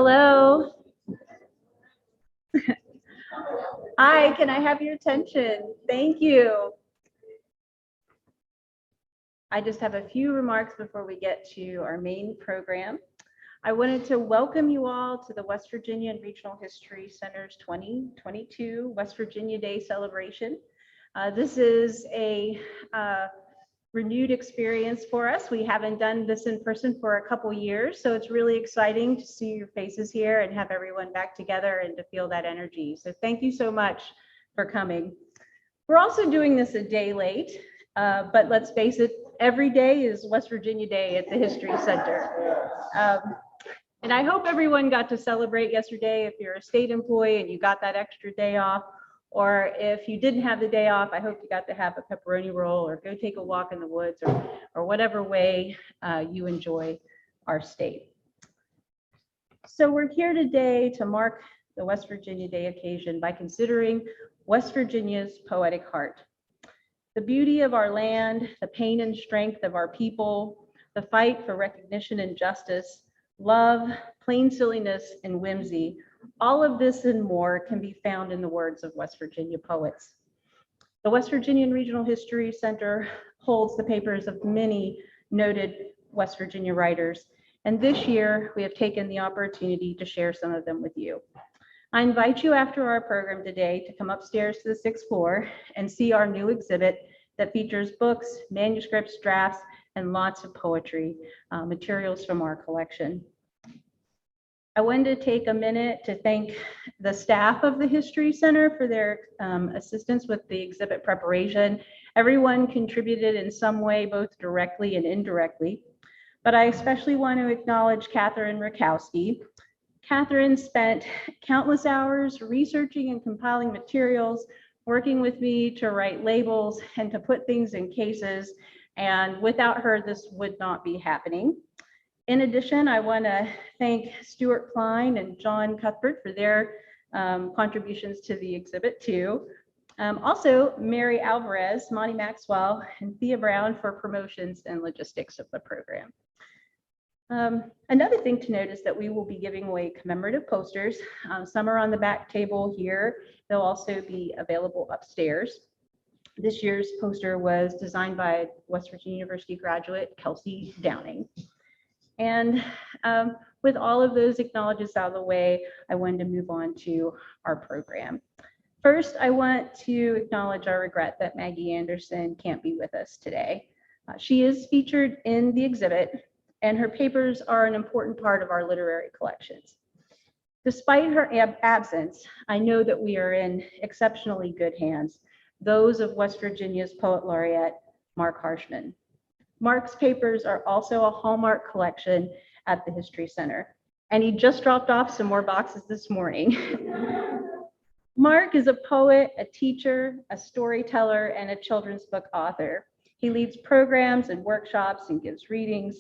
Hello. Hi, can I have your attention? Thank you. I just have a few remarks before we get to our main program. I wanted to welcome you all to the West Virginia and Regional History Center's 2022 West Virginia Day celebration. This is a renewed experience for us. We haven't done this in person for a couple years, so it's really exciting to see your faces here and have everyone back together and to feel that energy. So thank you so much for coming. We're also doing this a day late, but let's face it, every day is West Virginia Day at the History Center. And I hope everyone got to celebrate yesterday. If you're a state employee and you got that extra day off, or if you didn't have the day off, I hope you got to have a pepperoni roll or go take a walk in the woods or whatever way you enjoy our state. So we're here today to mark the West Virginia Day occasion by considering West Virginia's poetic heart. The beauty of our land, the pain and strength of our people, the fight for recognition and justice, love, plain silliness, and whimsy, all of this and more can be found in the words of West Virginia poets. The West Virginia Regional History Center holds the papers of many noted West Virginia writers, and this year we have taken the opportunity to share some of them with you. I invite you after our program today to come upstairs to the 6th floor and see our new exhibit that features books, manuscripts, drafts, and lots of poetry, materials from our collection. I wanted to take a minute to thank the staff of the History Center for their assistance with the exhibit preparation. Everyone contributed in some way, both directly and indirectly, but I especially want to acknowledge Catherine Rakowski. Catherine spent countless hours researching and compiling materials, working with me to write labels and to put things in cases, and without her, this would not be happening. In addition, I want to thank Stuart Klein and John Cuthbert for their contributions to the exhibit too. Also, Mary Alvarez, Monty Maxwell, and Thea Brown for promotions and logistics of the program. Another thing to note is that we will be giving away commemorative posters. Some are on the back table here. They'll also be available upstairs. This year's poster was designed by West Virginia University graduate Kelsey Downing. And with all of those acknowledgements out of the way, I wanted to move on to our program. First, I want to acknowledge our regret that Maggie Anderson can't be with us today. She is featured in the exhibit, and her papers are an important part of our literary collections. Despite her absence, I know that we are in exceptionally good hands, those of West Virginia's Poet Laureate, Marc Harshman. Marc's papers are also a hallmark collection at the History Center, and he just dropped off some more boxes this morning. Marc is a poet, a teacher, a storyteller, and a children's book author. He leads programs and workshops and gives readings.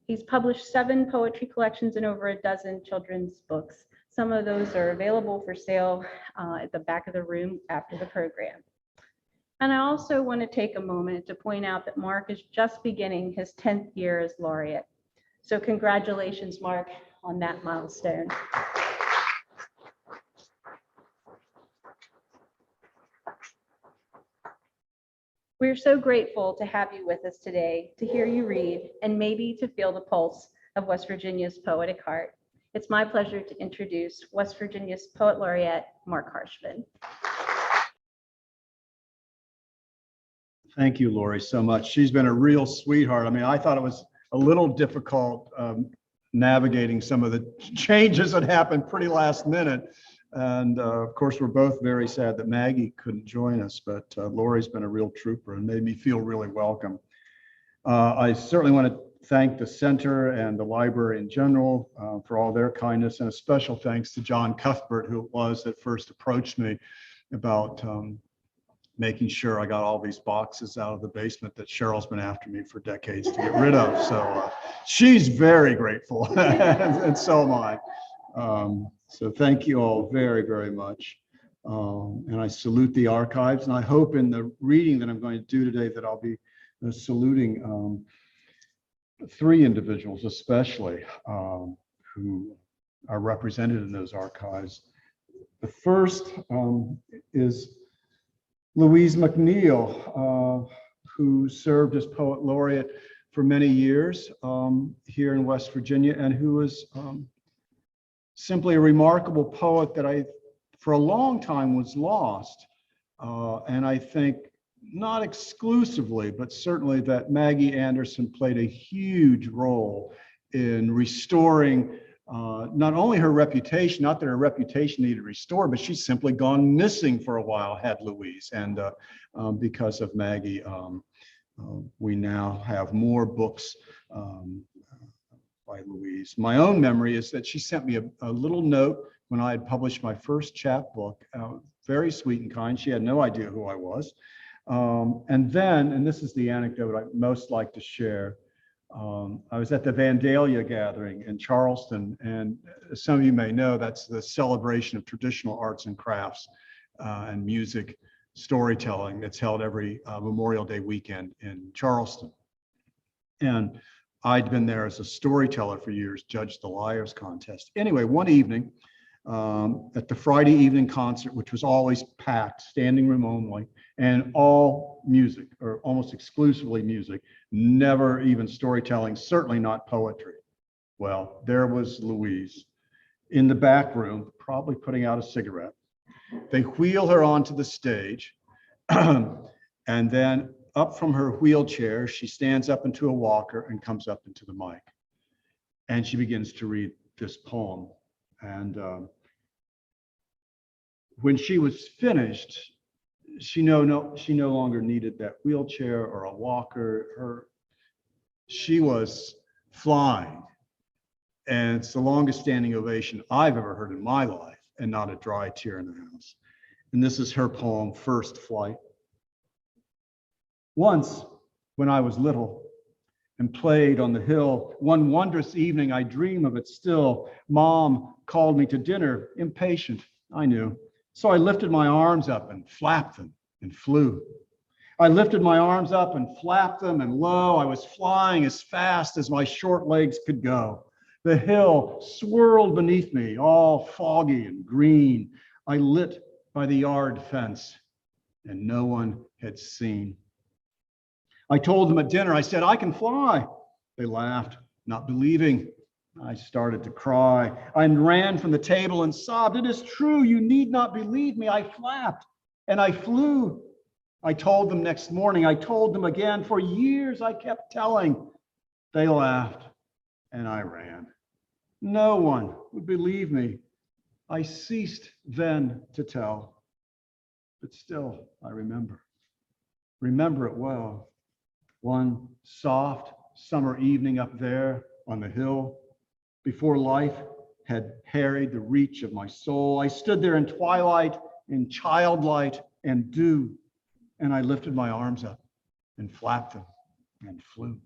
He's published 7 poetry collections and over a dozen children's books. Some of those are available for sale at the back of the room after the program. And I also want to take a moment to point out that Marc is just beginning his 10th year as laureate. So congratulations, Marc, on that milestone. We're so grateful to have you with us today, to hear you read, and maybe to feel the pulse of West Virginia's poetic heart. It's my pleasure to introduce West Virginia's Poet Laureate, Marc Harshman. Thank you, Lori, so much. She's been a real sweetheart. I mean, I thought it was a little difficult navigating some of the changes that happened pretty last minute. And of course, we're both very sad that Maggie couldn't join us, but Lori's been a real trooper and made me feel really welcome. I certainly want to thank the center and the library in general for all their kindness, and a special thanks to John Cuthbert, who it was that first approached me about making sure I got all these boxes out of the basement that Cheryl's been after me for decades to get rid of. So she's very grateful, and so am I. So thank you all very, very much. And I salute the archives, and I hope in the reading that I'm going to do today that I'll be saluting 3 individuals especially who are represented in those archives. The first is Louise McNeill, who served as Poet Laureate for many years here in West Virginia, and who was simply a remarkable poet that for a long time was lost. And I think not exclusively, but certainly that Maggie Anderson played a huge role in restoring not only her reputation, not that her reputation needed restored, but she's simply gone missing for a while, had Louise. And because of Maggie, we now have more books by Louise. My own memory is that she sent me a little note when I had published my first chapbook, very sweet and kind. She had no idea who I was. And then, and this is the anecdote I most like to share, I was at the Vandalia gathering in Charleston, and as some of you may know, that's the celebration of traditional arts and crafts and music storytelling that's held every Memorial Day weekend in Charleston. And I'd been there as a storyteller for years, judged the Liars contest. Anyway, one evening at the Friday evening concert, which was always packed, standing room only, and all music, or almost exclusively music, never even storytelling, certainly not poetry. Well, there was Louise in the back room, probably putting out a cigarette. They wheel her onto the stage, and then up from her wheelchair, she stands up into a walker and comes up into the mic. And she begins to read this poem. And when she was finished, she no longer needed that wheelchair or a walker. She was flying. And it's the longest standing ovation I've ever heard in my life, and not a dry tear in the house. And this is her poem, First Flight. Once, when I was little and played on the hill, one wondrous evening, I dream of it still. Mom called me to dinner, impatient, I knew. So I lifted my arms up and flapped them and flew. I lifted my arms up and flapped them, and lo, I was flying as fast as my short legs could go. The hill swirled beneath me, all foggy and green. I lit by the yard fence, and no one had seen. I told them at dinner, I said, I can fly. They laughed, not believing. I started to cry. I ran from the table and sobbed, it is true, you need not believe me. I flapped and I flew. I told them next morning, I told them again. For years I kept telling. They laughed and I ran. No one would believe me. I ceased then to tell, but still I remember it well. One soft summer evening up there on the hill, before life had harried the reach of my soul, I stood there in twilight, in childlight and dew, and I lifted my arms up and flapped them and flew.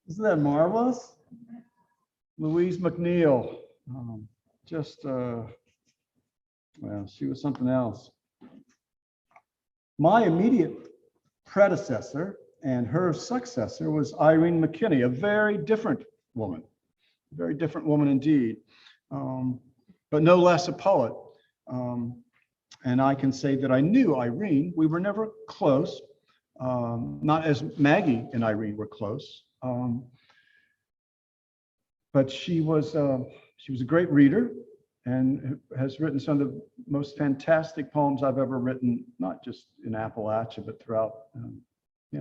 Isn't that marvelous? Louise McNeill, well, she was something else. My immediate predecessor and her successor was Irene McKinney, a very different woman indeed, but no less a poet. And I can say that I knew Irene. We were never close, not as Maggie and Irene were close, but she was a great reader and has written some of the most fantastic poems I've ever written, not just in Appalachia, but throughout.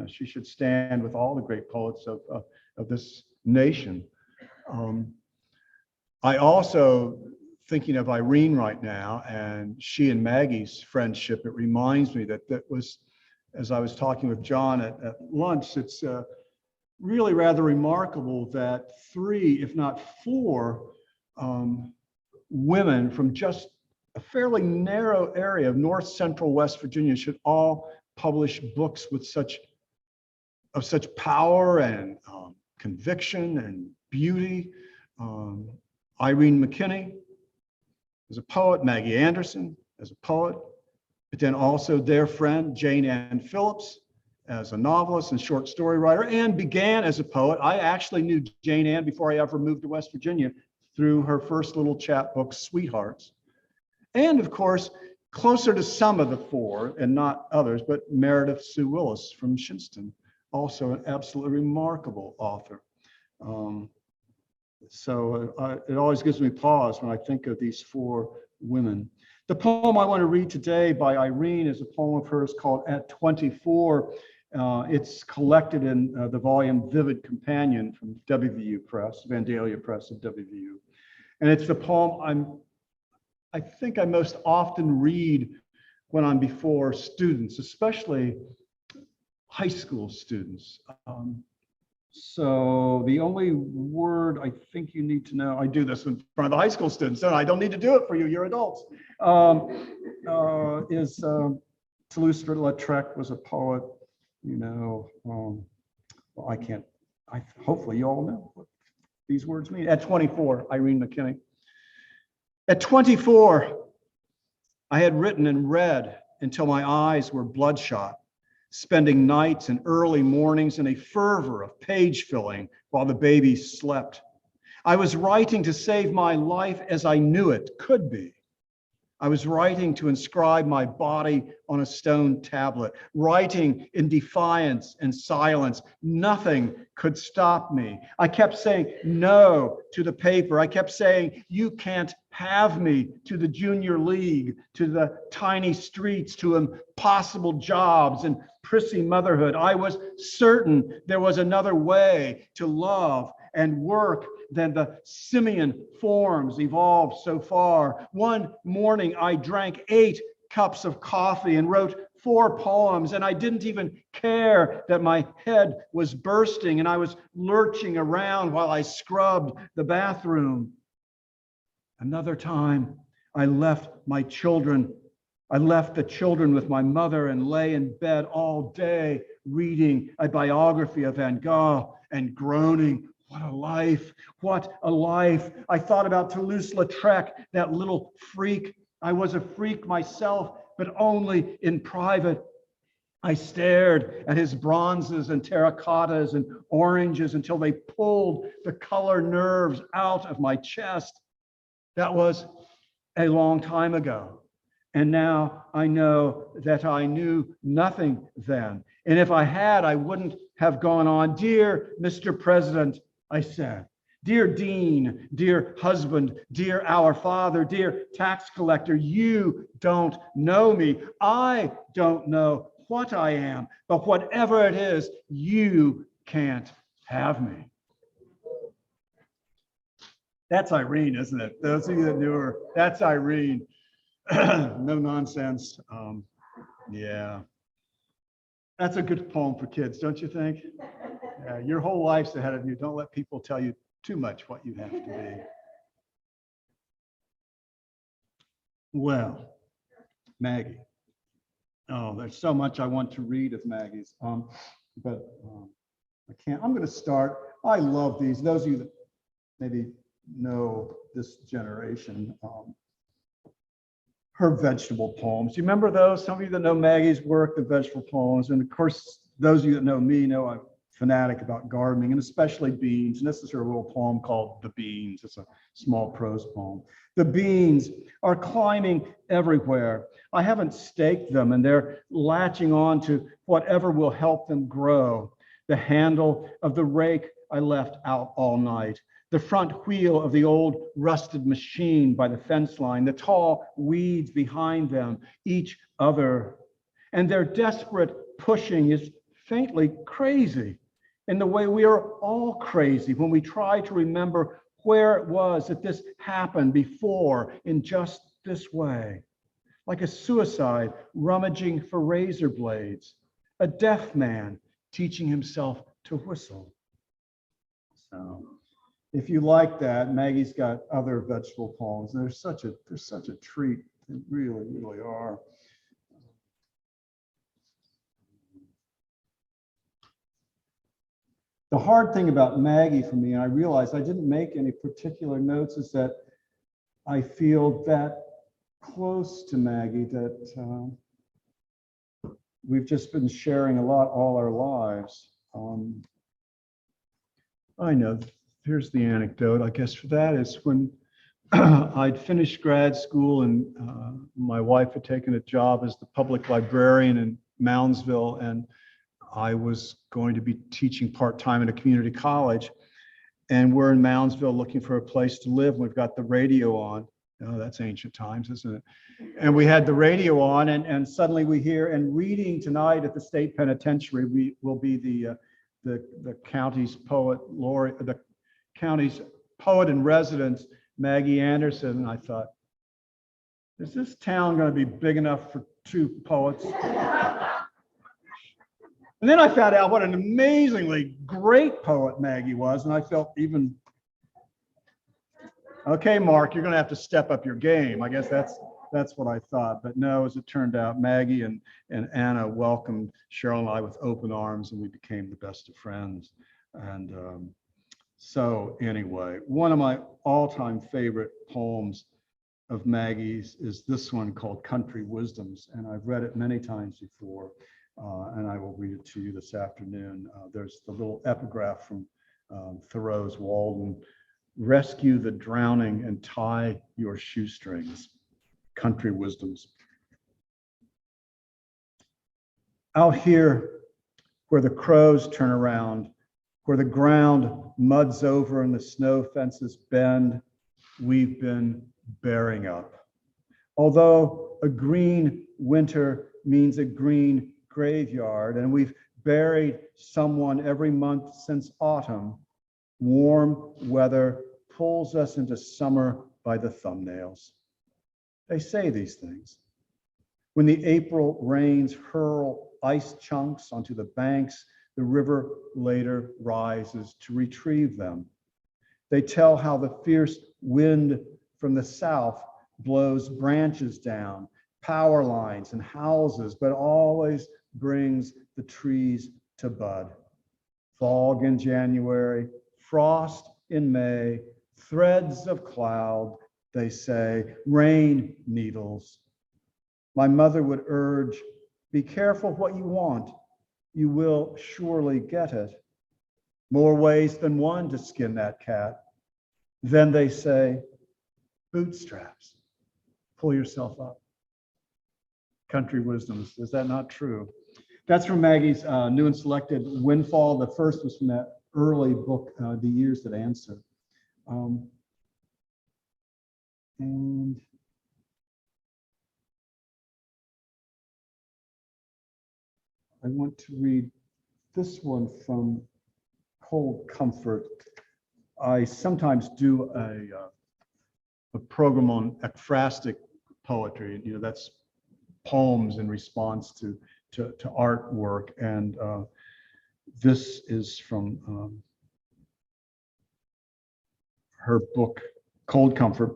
She should stand with all the great poets of this nation. I also, thinking of Irene right now and she and Maggie's friendship, it reminds me that was, as I was talking with John at lunch, it's really rather remarkable that 3, if not 4, women from just a fairly narrow area of north central West Virginia should all publish books with such power and conviction and beauty. Irene McKinney as a poet, Maggie Anderson as a poet, but then also their friend Jane Ann Phillips as a novelist and short story writer, and began as a poet. I actually knew Jane Ann before I ever moved to West Virginia through her first little chapbook, Sweethearts. And of course, closer to some of the four and not others, but Meredith Sue Willis from Shinston, also an absolutely remarkable author. It always gives me pause when I think of these four women. The poem I want to read today by Irene is a poem of hers called At 24. It's collected in the volume Vivid Companion from WVU Press, Vandalia Press of WVU. And it's the poem I think I most often read when I'm before students, especially high school students. So the only word I think you need to know, I do this in front of the high school students, and I don't need to do it for you, you're adults, is Toulouse-Lautrec was a poet, you know, well, hopefully you all know what these words mean. At 24, Irene McKinney. At 24, I had written and read until my eyes were bloodshot, spending nights and early mornings in a fervor of page filling while the baby slept. I was writing to save my life as I knew it could be. I was writing to inscribe my body on a stone tablet, writing in defiance and silence. Nothing could stop me. I kept saying no to the paper. I kept saying, you can't have me, to the junior league, to the tiny streets, to impossible jobs and prissy motherhood. I was certain there was another way to love and work than the simian forms evolved so far. One morning, I drank 8 cups of coffee and wrote 4 poems, and I didn't even care that my head was bursting and I was lurching around while I scrubbed the bathroom. Another time, I left my children. I left the children with my mother and lay in bed all day reading a biography of Van Gogh and groaning, what a life, what a life. I thought about Toulouse-Lautrec, that little freak. I was a freak myself, but only in private. I stared at his bronzes and terracottas and oranges until they pulled the color nerves out of my chest. That was a long time ago. And now I know that I knew nothing then. And if I had, I wouldn't have gone on. Dear Mr. President, I said, dear Dean, dear husband, dear our father, dear tax collector, you don't know me. I don't know what I am, but whatever it is, you can't have me. That's Irene, isn't it? Those of you that knew her, that's Irene. No nonsense. Yeah. That's a good poem for kids, don't you think? Your whole life's ahead of you. Don't let people tell you too much what you have to be. Well, Maggie. Oh, there's so much I want to read of Maggie's, but I can't. I'm going to start. I love these. Those of you that maybe know this generation, her vegetable poems. Do you remember those? Some of you that know Maggie's work, the vegetable poems, and of course, those of you that know me know I'm a fanatic about gardening and especially beans. And this is her little poem called The Beans. It's a small prose poem. The beans are climbing everywhere. I haven't staked them and they're latching on to whatever will help them grow. The handle of the rake I left out all night. The front wheel of the old rusted machine by the fence line, the tall weeds behind them, each other. And their desperate pushing is faintly crazy in the way we are all crazy when we try to remember where it was that this happened before in just this way. Like a suicide rummaging for razor blades, a deaf man teaching himself to whistle. So if you like that, Maggie's got other vegetable poems. They're such a treat. They really, really are. The hard thing about Maggie for me, and I realized I didn't make any particular notes, is that I feel that close to Maggie that we've just been sharing a lot all our lives. I know here's the anecdote, I guess, for that is when I'd finished grad school and my wife had taken a job as the public librarian in Moundsville, and I was going to be teaching part-time at a community college. And we're in Moundsville looking for a place to live. We've got the radio on. Oh, that's ancient times, isn't it? And we had the radio on, and suddenly we hear, and reading tonight at the state penitentiary will be the county's poet laureate, the county's poet in residence, Maggie Anderson. And I thought, is this town going to be big enough for two poets? And then I found out what an amazingly great poet Maggie was, and I felt even, okay, Mark, you're going to have to step up your game. I guess that's what I thought. But no, as it turned out, Maggie and Anna welcomed Cheryl and I with open arms, and we became the best of friends. And so anyway, one of my all-time favorite poems of Maggie's is this one called Country Wisdoms, and I've read it many times before. And I will read it to you this afternoon. There's the little epigraph from Thoreau's Walden: rescue the drowning and tie your shoestrings. Country Wisdoms. Out here where the crows turn around, where the ground muds over and the snow fences bend, we've been bearing up. Although a green winter means a green graveyard, and we've buried someone every month since autumn, warm weather pulls us into summer by the thumbnails. They say these things. When the April rains hurl ice chunks onto the banks, the river later rises to retrieve them. They tell how the fierce wind from the south blows branches down, power lines and houses, but always brings the trees to bud. Fog in January, frost in May, threads of cloud, they say, rain needles. My mother would urge, be careful what you want. You will surely get it. More ways than one to skin that cat. Then they say, bootstraps, pull yourself up. Country Wisdoms, is that not true? That's from Maggie's new and selected Windfall. The first was from that early book, The Years That Answer. And I want to read this one from Cold Comfort. I sometimes do a program on ekphrastic poetry. You know, that's poems in response to artwork, and this is from her book Cold Comfort,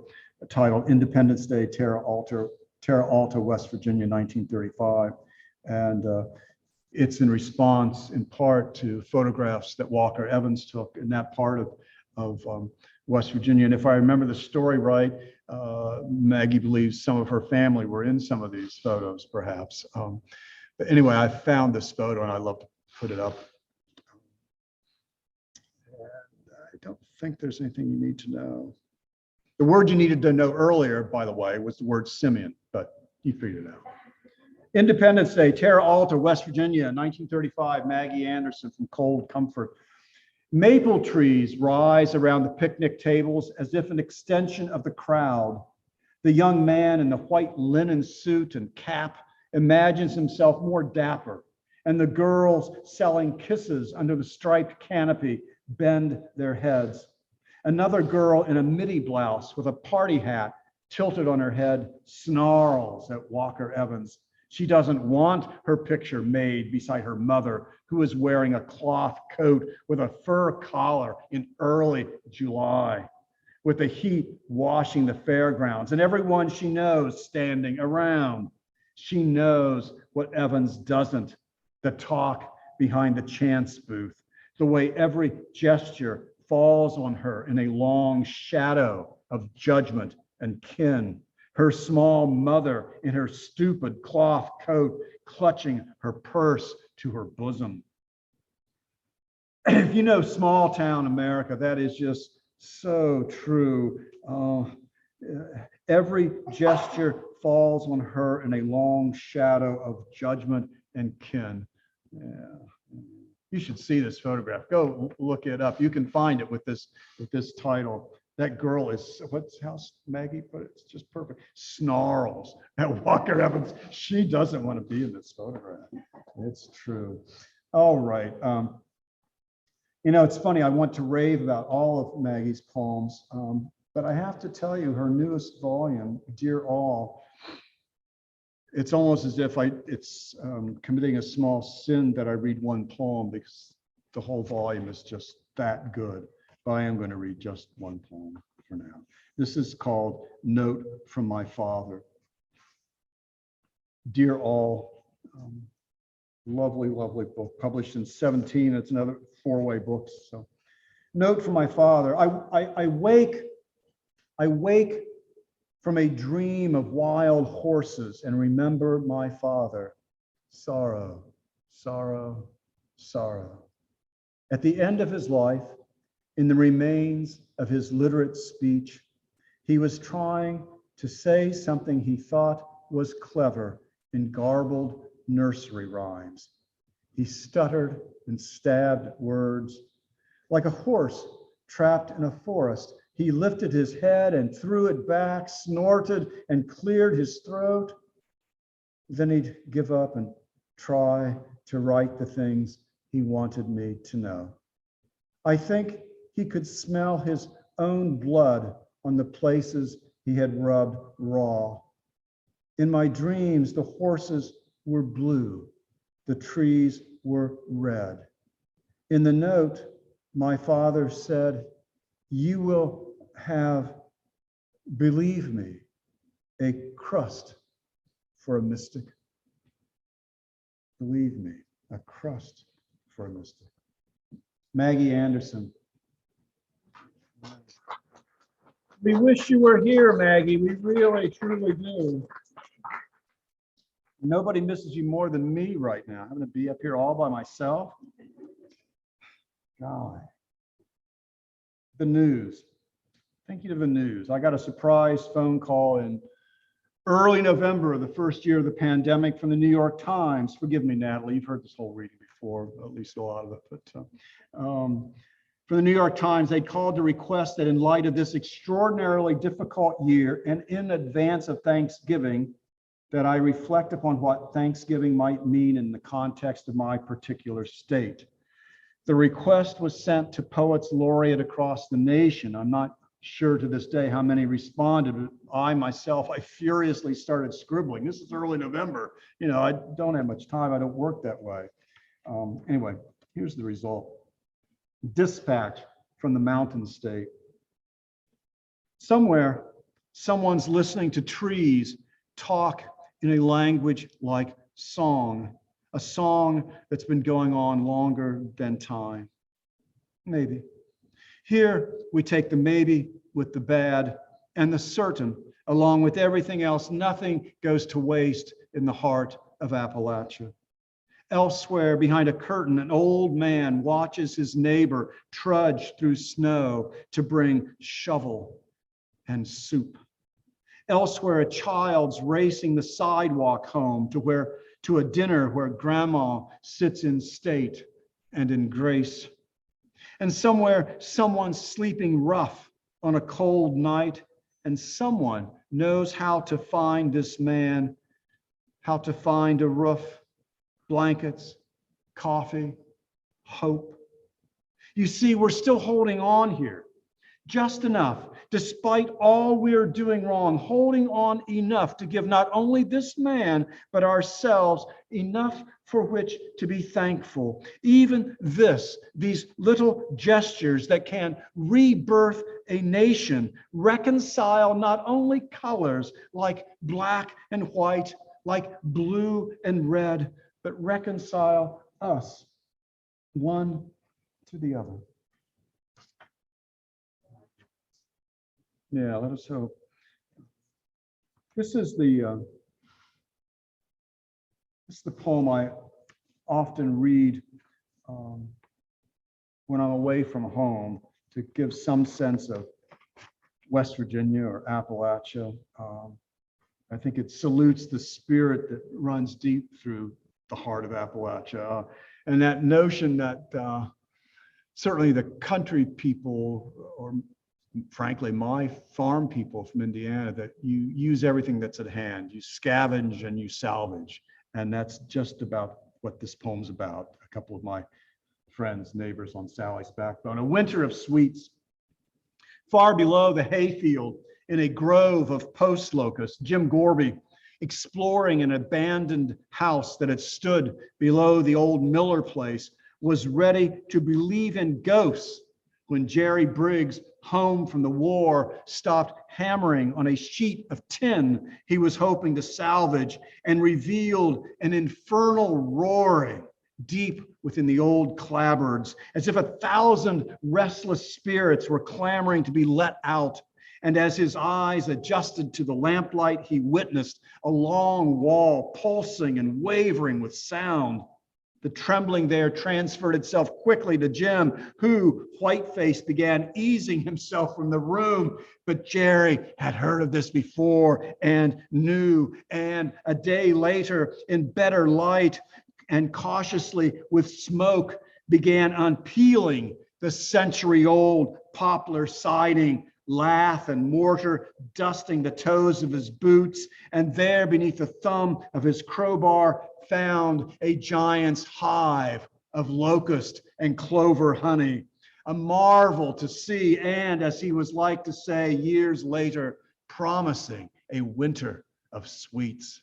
titled Independence Day, Terra Alta, West Virginia, 1935, and it's in response in part to photographs that Walker Evans took in that part of West Virginia. And if I remember the story right, Maggie believes some of her family were in some of these photos, perhaps. But anyway, I found this photo and I love to put it up. And I don't think there's anything you need to know. The word you needed to know earlier, by the way, was the word simian, but you figured it out. Independence Day, Terra Alta, West Virginia, 1935, Maggie Anderson from Cold Comfort. Maple trees rise around the picnic tables as if an extension of the crowd. The young man in the white linen suit and cap imagines himself more dapper, and the girls selling kisses under the striped canopy bend their heads. Another girl in a midi blouse with a party hat tilted on her head snarls at Walker Evans. She doesn't want her picture made beside her mother, who is wearing a cloth coat with a fur collar in early July, with the heat washing the fairgrounds and everyone she knows standing around. She knows what Evans doesn't, the talk behind the chance booth, the way every gesture falls on her in a long shadow of judgment and kin. Her small mother in her stupid cloth coat, clutching her purse to her bosom. if you know small town America, that is just so true. Every gesture falls on her in a long shadow of judgment and kin. Yeah. You should see this photograph. Go look it up. You can find it with this title. That girl is, what's how Maggie put it? It's just perfect. Snarls at Walker Evans. She doesn't want to be in this photograph. It's true. All right. You know, it's funny. I want to rave about all of Maggie's poems, but I have to tell you, her newest volume, Dear All, it's almost as if it's committing a small sin that I read one poem because the whole volume is just that good. But I am going to read just one poem for now. This is called Note from My Father. Dear All, lovely, lovely book, published in 17. It's another 4-way book. So, Note from my father. I wake from a dream of wild horses and remember my father. Sorrow, sorrow, sorrow. At the end of his life, in the remains of his literate speech, he was trying to say something he thought was clever in garbled nursery rhymes. He stuttered and stabbed at words. Like a horse trapped in a forest, he lifted his head and threw it back, snorted and cleared his throat. Then he'd give up and try to write the things he wanted me to know. I think he could smell his own blood on the places he had rubbed raw. In my dreams, the horses were blue, the trees were red. In the note, my father said, "You will have, believe me, a crust for a mystic." Believe me, a crust for a mystic. Maggie Anderson. We wish you were here, Maggie. We really, truly do. Nobody misses you more than me right now. I'm going to be up here all by myself. God. The news. Thank you to the news. I got a surprise phone call in early November of the first year of the pandemic from the New York Times. Forgive me, Natalie, you've heard this whole reading before, at least a lot of it. But for the New York Times, they called to request that in light of this extraordinarily difficult year and in advance of Thanksgiving, that I reflect upon what Thanksgiving might mean in the context of my particular state. The request was sent to poets laureate across the nation. I'm not sure to this day how many responded, but I furiously started scribbling. This is early November. You know, I don't have much time. I don't work that way. Anyway, here's the result. Dispatch from the Mountain State. Somewhere, someone's listening to trees talk in a language like song, a song that's been going on longer than time. Maybe. Here, we take the maybe with the bad and the certain, along with everything else. Nothing goes to waste in the heart of Appalachia. Elsewhere, behind a curtain, an old man watches his neighbor trudge through snow to bring shovel and soup. Elsewhere, a child's racing the sidewalk home to a dinner where grandma sits in state and in grace. And somewhere, someone's sleeping rough on a cold night, and someone knows how to find this man, how to find a roof, blankets, coffee, hope. You see, we're still holding on here, just enough, despite all we're doing wrong, holding on enough to give not only this man, but ourselves enough for which to be thankful. Even these little gestures that can rebirth a nation, reconcile not only colors like black and white, like blue and red, but reconcile us one to the other. Yeah, let us hope. This is the poem I often read when I'm away from home to give some sense of West Virginia or Appalachia. I think it salutes the spirit that runs deep through the heart of Appalachia. And that notion that certainly the country people, or frankly, my farm people from Indiana, that you use everything that's at hand. You scavenge and you salvage. And that's just about what this poem's about. A couple of my friends, neighbors on Sally's Backbone. A winter of sweets. Far below the hayfield, in a grove of post locusts, Jim Gorby, exploring an abandoned house that had stood below the old Miller place, was ready to believe in ghosts when Jerry Briggs, home from the war, stopped hammering on a sheet of tin he was hoping to salvage and revealed an infernal roaring deep within the old clapboards, as if 1,000 restless spirits were clamoring to be let out. And as his eyes adjusted to the lamplight, he witnessed a long wall pulsing and wavering with sound. The trembling there transferred itself quickly to Jim, who, white-faced, began easing himself from the room. But Jerry had heard of this before and knew. And a day later, in better light and cautiously with smoke, began unpeeling the century-old poplar siding, lath and mortar dusting the toes of his boots, and there beneath the thumb of his crowbar found a giant's hive of locust and clover honey, a marvel to see, and as he was like to say years later, promising a winter of sweets.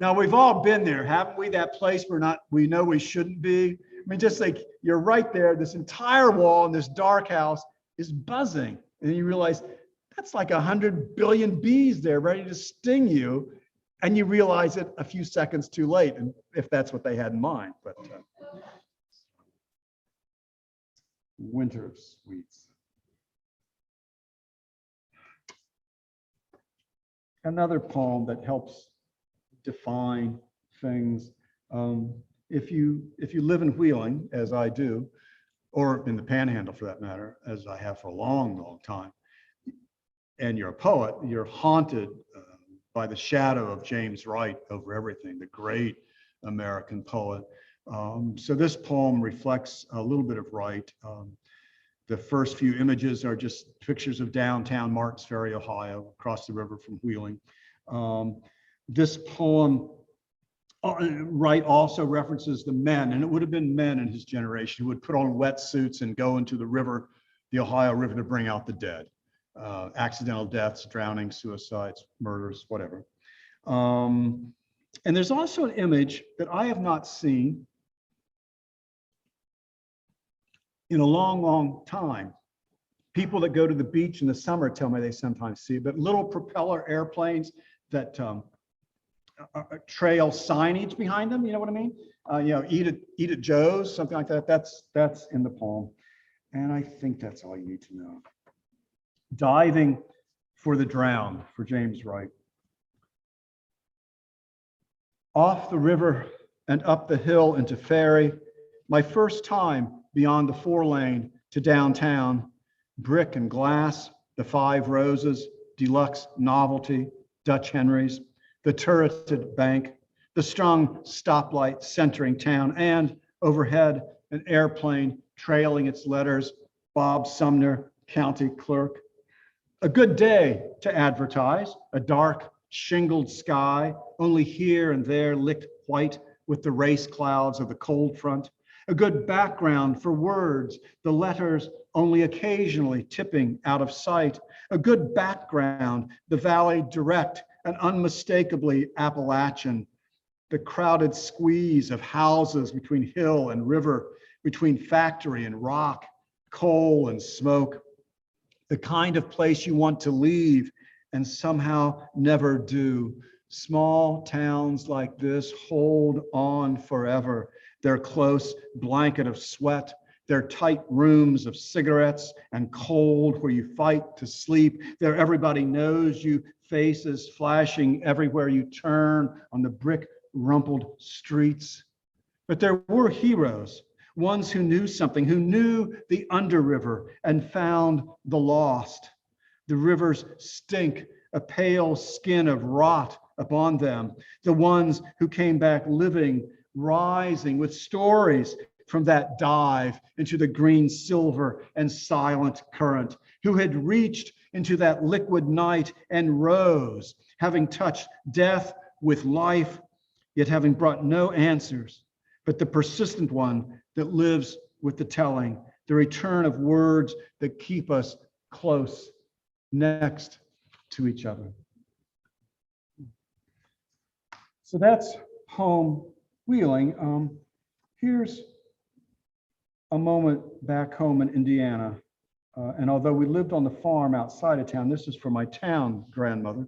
Now, we've all been there, haven't we? That place we know we shouldn't be. I mean, just like you're right there, this entire wall in this dark house is buzzing. And then you realize that's like 100 billion bees there ready to sting you. And you realize it a few seconds too late, and if that's what they had in mind. But winter of sweets. Another poem that helps define things. If you live in Wheeling, as I do, or in the Panhandle for that matter, as I have for a long, long time, and you're a poet, you're haunted by the shadow of James Wright over everything, the great American poet. So this poem reflects a little bit of Wright. The first few images are just pictures of downtown Martins Ferry, Ohio, across the river from Wheeling. This poem, Wright also references the men, and it would have been men in his generation who would put on wetsuits and go into the river, the Ohio River, to bring out the dead. Accidental deaths, drowning, suicides, murders, whatever. And there's also an image that I have not seen in a long, long time. People that go to the beach in the summer tell me they sometimes see it, but little propeller airplanes that trail signage behind them, you know what I mean? Eat at Joe's, something like that. That's in the poem. And I think that's all you need to know. Diving for the Drowned, for James Wright. Off the river and up the hill into Ferry, my first time beyond the 4-lane to downtown, brick and glass, the 5 Roses, deluxe novelty, Dutch Henry's, the turreted bank, the strung stoplight centering town, and overhead, an airplane trailing its letters, Bob Sumner, county clerk. A good day to advertise, a dark, shingled sky, only here and there licked white with the race clouds of the cold front. A good background for words, the letters only occasionally tipping out of sight. A good background, the valley direct and unmistakably Appalachian. The crowded squeeze of houses between hill and river, between factory and rock, coal and smoke. The kind of place you want to leave and somehow never do. Small towns like this hold on forever. Their close blanket of sweat, their tight rooms of cigarettes and cold where you fight to sleep. There everybody knows you, faces flashing everywhere you turn on the brick rumpled streets. But there were heroes, ones who knew something, who knew the underriver and found the lost. The rivers stink, a pale skin of rot upon them. The ones who came back living, rising with stories from that dive into the green silver and silent current, who had reached into that liquid night and rose, having touched death with life, yet having brought no answers, but the persistent one that lives with the telling, the return of words that keep us close, next to each other. So that's home wheeling. Here's a moment back home in Indiana. And although we lived on the farm outside of town, this is for my town grandmother.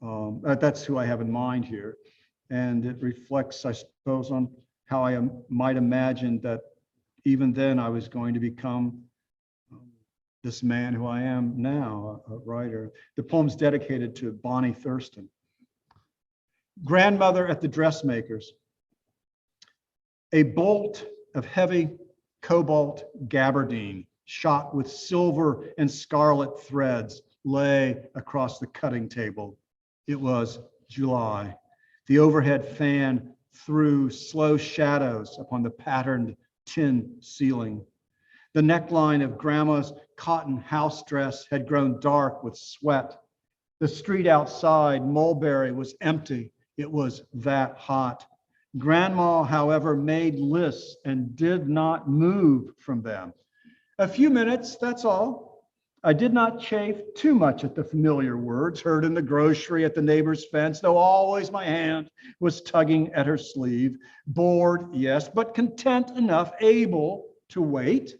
That's who I have in mind here. And it reflects, I suppose, on how I might imagine that even then I was going to become this man who I am now, a writer. The poem's dedicated to Bonnie Thurston. Grandmother at the dressmaker's. A bolt of heavy cobalt gabardine shot with silver and scarlet threads lay across the cutting table. It was July. The overhead fan threw slow shadows upon the patterned tin ceiling. The neckline of Grandma's cotton house dress had grown dark with sweat. The street outside Mulberry was empty. It was that hot. Grandma, however, made lists and did not move from them. A few minutes, that's all. I did not chafe too much at the familiar words heard in the grocery at the neighbor's fence, though always my hand was tugging at her sleeve. Bored, yes, but content enough, able to wait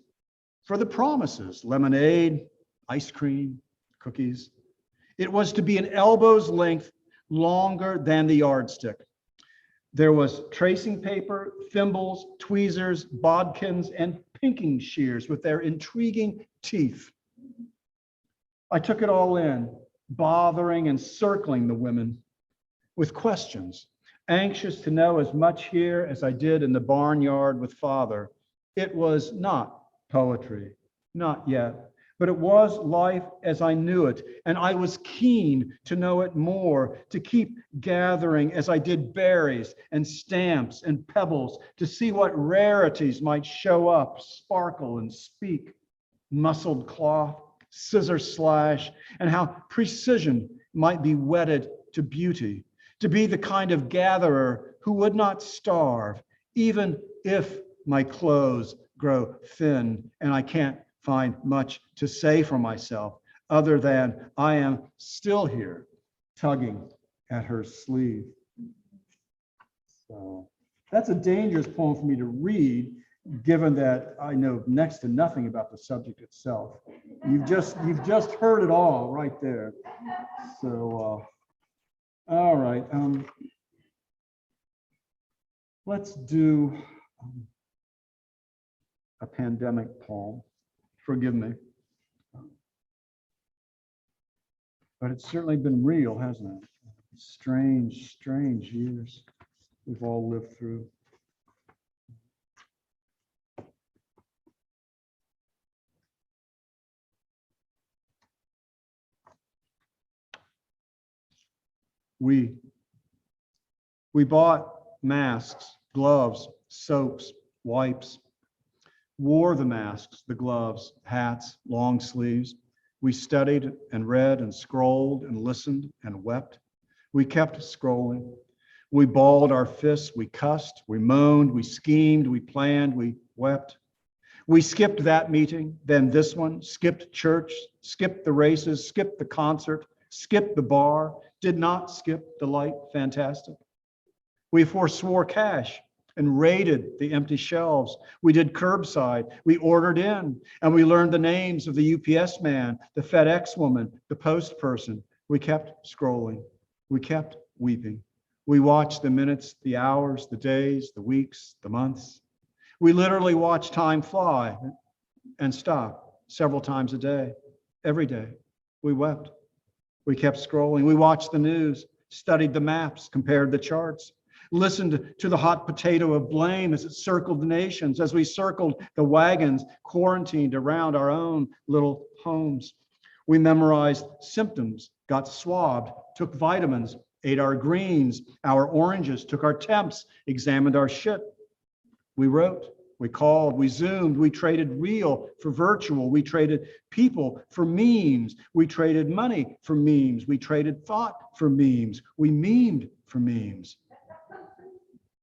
for the promises: lemonade, ice cream, cookies. It was to be an elbow's length longer than the yardstick. There was tracing paper, thimbles, tweezers, bodkins, and pinking shears with their intriguing teeth. I took it all in, bothering and circling the women with questions, anxious to know as much here as I did in the barnyard with Father. It was not poetry, not yet, but it was life as I knew it, and I was keen to know it more, to keep gathering as I did berries and stamps and pebbles, to see what rarities might show up, sparkle and speak. Muscled cloth, scissor slash, and how precision might be wedded to beauty, to be the kind of gatherer who would not starve, even if my clothes grow thin and I can't find much to say for myself other than I am still here tugging at her sleeve. So that's a dangerous poem for me to read, given that I know next to nothing about the subject itself. You've just heard it all right there. So all right, let's do a pandemic poem. Forgive me. But it's certainly been real, hasn't it? Strange, strange years we've all lived through. We bought masks, gloves, soaps, wipes, wore the masks, the gloves, hats, long sleeves. We studied and read and scrolled and listened and wept. We kept scrolling. We balled our fists, we cussed, we moaned, we schemed, we planned, we wept. We skipped that meeting, then this one, skipped church, skipped the races, skipped the concert, skipped the bar, did not skip the light fantastic. We forswore cash and raided the empty shelves. We did curbside, we ordered in, and we learned the names of the UPS man, the FedEx woman, the post person. We kept scrolling, we kept weeping. We watched the minutes, the hours, the days, the weeks, the months. We literally watched time fly and stop several times a day, every day. We wept. We kept scrolling. We watched the news, studied the maps, compared the charts. listened to the hot potato of blame as it circled the nations, as we circled the wagons quarantined around our own little homes. We memorized symptoms, got swabbed, took vitamins, ate our greens, our oranges, took our temps, examined our shit. We wrote, we called, we Zoomed, we traded real for virtual, we traded people for memes, we traded money for memes, we traded thought for memes, we memed for memes.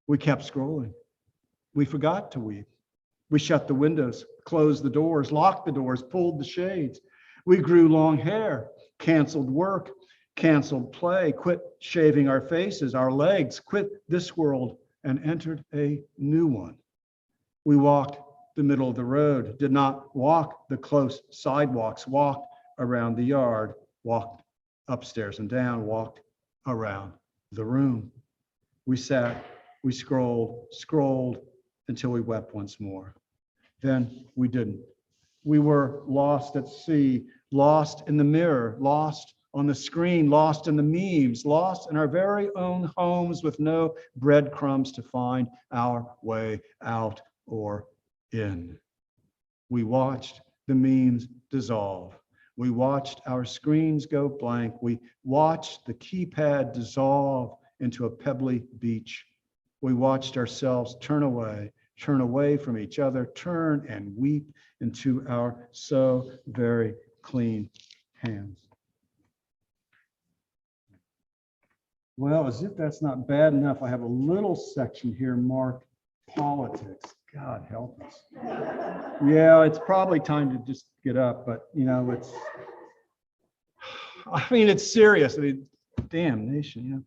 We kept scrolling. We forgot to weep. We shut the windows, closed the doors, locked the doors, pulled the shades. We grew long hair, canceled work, canceled play, quit shaving our faces, our legs, quit this world and entered a new one. We walked the middle of the road, did not walk the close sidewalks, walked around the yard, walked upstairs and down, walked around the room. We sat, we scrolled until we wept once more. Then we didn't. We were lost at sea, lost in the mirror, lost on the screen, lost in the memes, lost in our very own homes with no breadcrumbs to find our way out or in. We watched the memes dissolve. We watched our screens go blank. We watched the keypad dissolve into a pebbly beach. We watched ourselves turn away from each other, turn and weep into our so very clean hands. Well, as if that's not bad enough, I have a little section here marked politics. God help us. Yeah, it's probably time to just get up, but you know, it's serious. I mean, damnation, you know.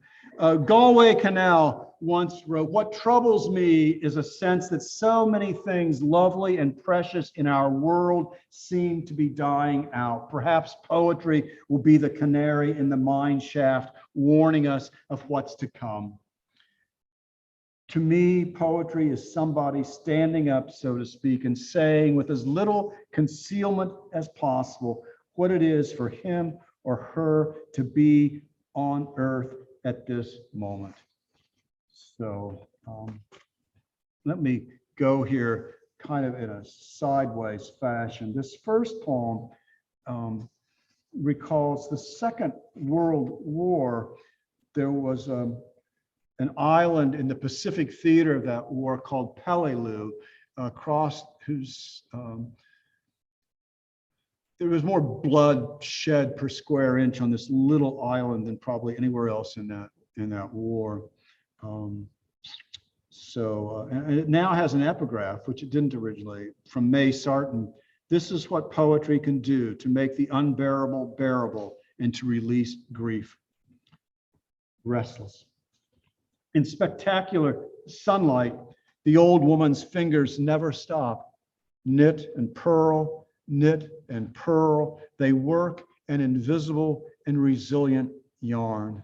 Galway Canal once wrote, "What troubles me is a sense that so many things lovely and precious in our world seem to be dying out. Perhaps poetry will be the canary in the mine shaft, warning us of what's to come." To me, poetry is somebody standing up, so to speak, and saying with as little concealment as possible what it is for him or her to be on earth at this moment. So let me go here kind of in a sideways fashion. This first poem recalls the Second World War. There was an island in the Pacific theater of that war called Peleliu, across whose there was more blood shed per square inch on this little island than probably anywhere else in that war. And it now has an epigraph, which it didn't originally, from May Sarton. "This is what poetry can do to make the unbearable bearable and to release grief." Restless. In spectacular sunlight, the old woman's fingers never stop. Knit and purl, they work an invisible and resilient yarn.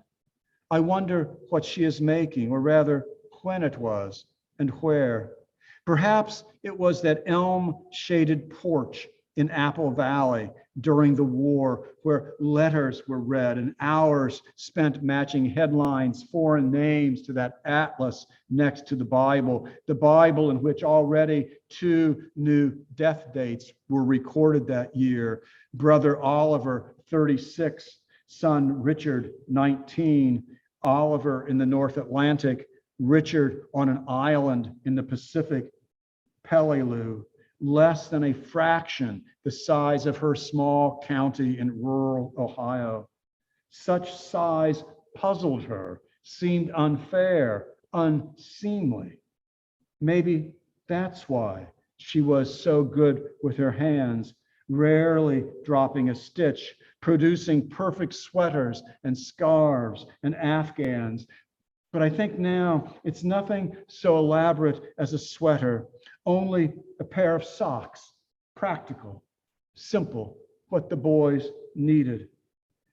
I wonder what she is making, or rather when it was and where. Perhaps it was that elm-shaded porch in Apple Valley during the war, where letters were read and hours spent matching headlines, foreign names to that atlas next to the Bible in which already 2 new death dates were recorded that year. Brother Oliver, 36, son Richard, 19, Oliver in the North Atlantic, Richard on an island in the Pacific, Peleliu, less than a fraction the size of her small county in rural Ohio. Such size puzzled her, seemed unfair, unseemly. Maybe that's why she was so good with her hands, rarely dropping a stitch, producing perfect sweaters and scarves and afghans. But I think now it's nothing so elaborate as a sweater, only a pair of socks, practical, simple, what the boys needed.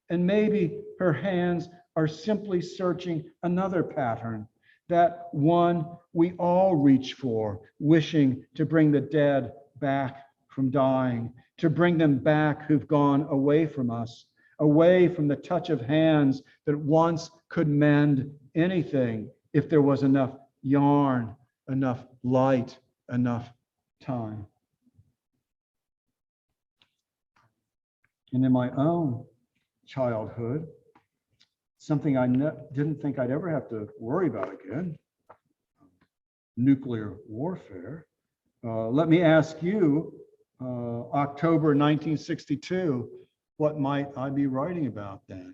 And maybe her hands are simply searching another pattern, that one we all reach for, wishing to bring the dead back from dying, to bring them back who've gone away from us, away from the touch of hands that once could mend anything, if there was enough yarn, enough light, enough time. And in my own childhood, something I didn't think I'd ever have to worry about again, nuclear warfare. Let me ask you, October 1962, what might I be writing about then?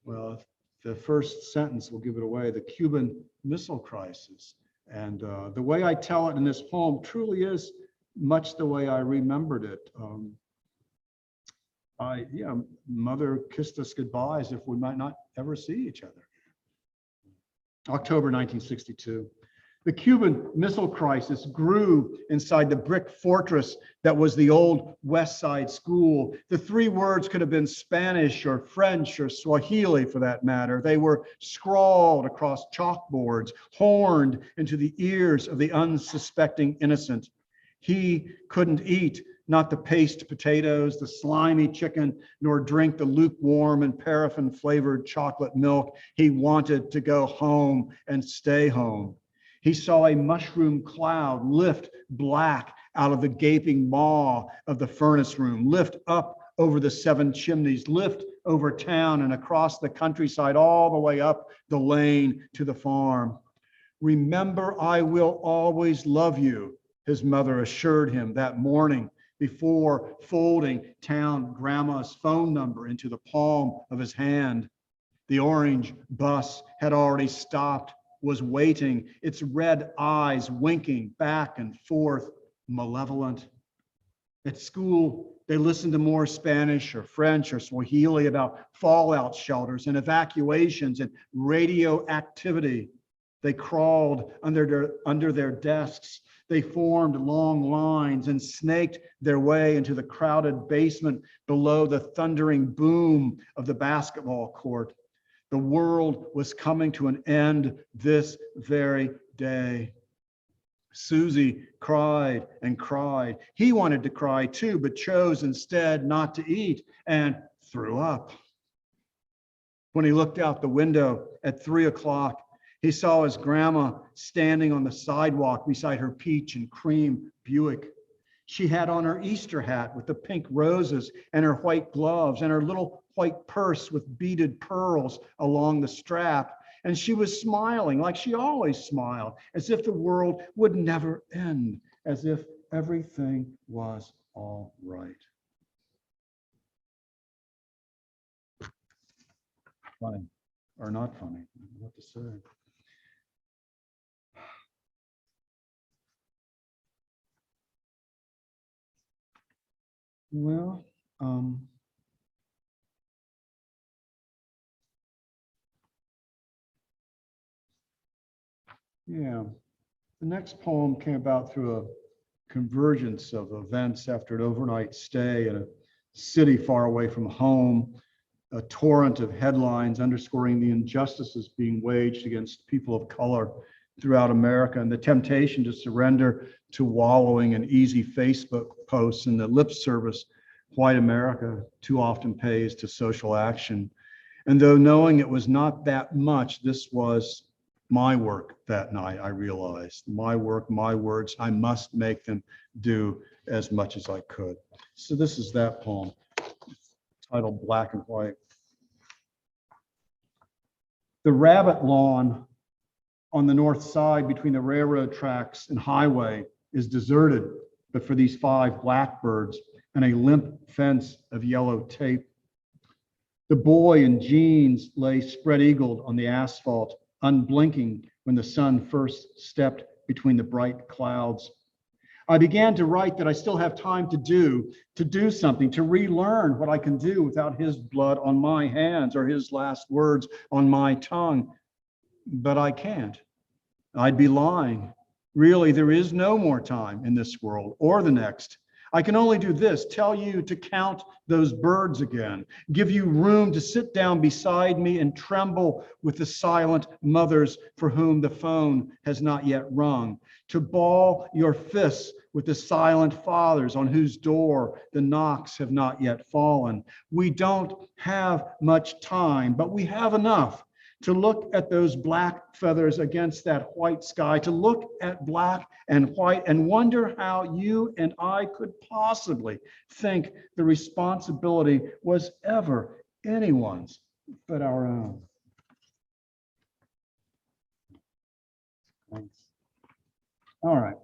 Well, the first sentence will give it away, the Cuban Missile Crisis. And the way I tell it in this poem truly is much the way I remembered it. Mother kissed us goodbye as if we might not ever see each other. October 1962. The Cuban Missile Crisis grew inside the brick fortress that was the old West Side School. The three words could have been Spanish or French or Swahili for that matter. They were scrawled across chalkboards, horned into the ears of the unsuspecting innocent. He couldn't eat not the paste potatoes, the slimy chicken, nor drink the lukewarm and paraffin-flavored chocolate milk. He wanted to go home and stay home. He saw a mushroom cloud lift black out of the gaping maw of the furnace room, lift up over the seven chimneys, lift over town and across the countryside, all the way up the lane to the farm. Remember, I will always love you, his mother assured him that morning, before folding town grandma's phone number into the palm of his hand. The orange bus had already stopped, was waiting, its red eyes winking back and forth, malevolent. At school, they listened to more Spanish or French or Swahili about fallout shelters and evacuations and radioactivity. They crawled under their desks. They formed long lines and snaked their way into the crowded basement below the thundering boom of the basketball court. The world was coming to an end this very day. Susie cried and cried. He wanted to cry too, but chose instead not to eat and threw up. When he looked out the window at 3 o'clock, he saw his grandma standing on the sidewalk beside her peach and cream Buick. She had on her Easter hat with the pink roses and her white gloves and her little white purse with beaded pearls along the strap. And she was smiling like she always smiled, as if the world would never end, as if everything was all right. Funny or not funny, I don't know what to say. Well, yeah, the next poem came about through a convergence of events after an overnight stay in a city far away from home, a torrent of headlines underscoring the injustices being waged against people of color throughout America, and the temptation to surrender to wallowing in easy Facebook posts and the lip service white America too often pays to social action. And though knowing it was not that much, this was my work that night, I realized. My work, my words, I must make them do as much as I could. So this is that poem, titled Black and White. The rabbit lawn on the north side between the railroad tracks and highway is deserted, but for these 5 blackbirds and a limp fence of yellow tape. The boy in jeans lay spread-eagled on the asphalt, unblinking when the sun first stepped between the bright clouds. I began to write that I still have time to do something, to relearn what I can do without his blood on my hands or his last words on my tongue. But I can't. I'd be lying. Really, there is no more time in this world or the next. I can only do this, tell you to count those birds again, give you room to sit down beside me and tremble with the silent mothers for whom the phone has not yet rung, to ball your fists with the silent fathers on whose door the knocks have not yet fallen. We don't have much time, but we have enough to look at those black feathers against that white sky, to look at black and white and wonder how you and I could possibly think the responsibility was ever anyone's but our own. Thanks. All right.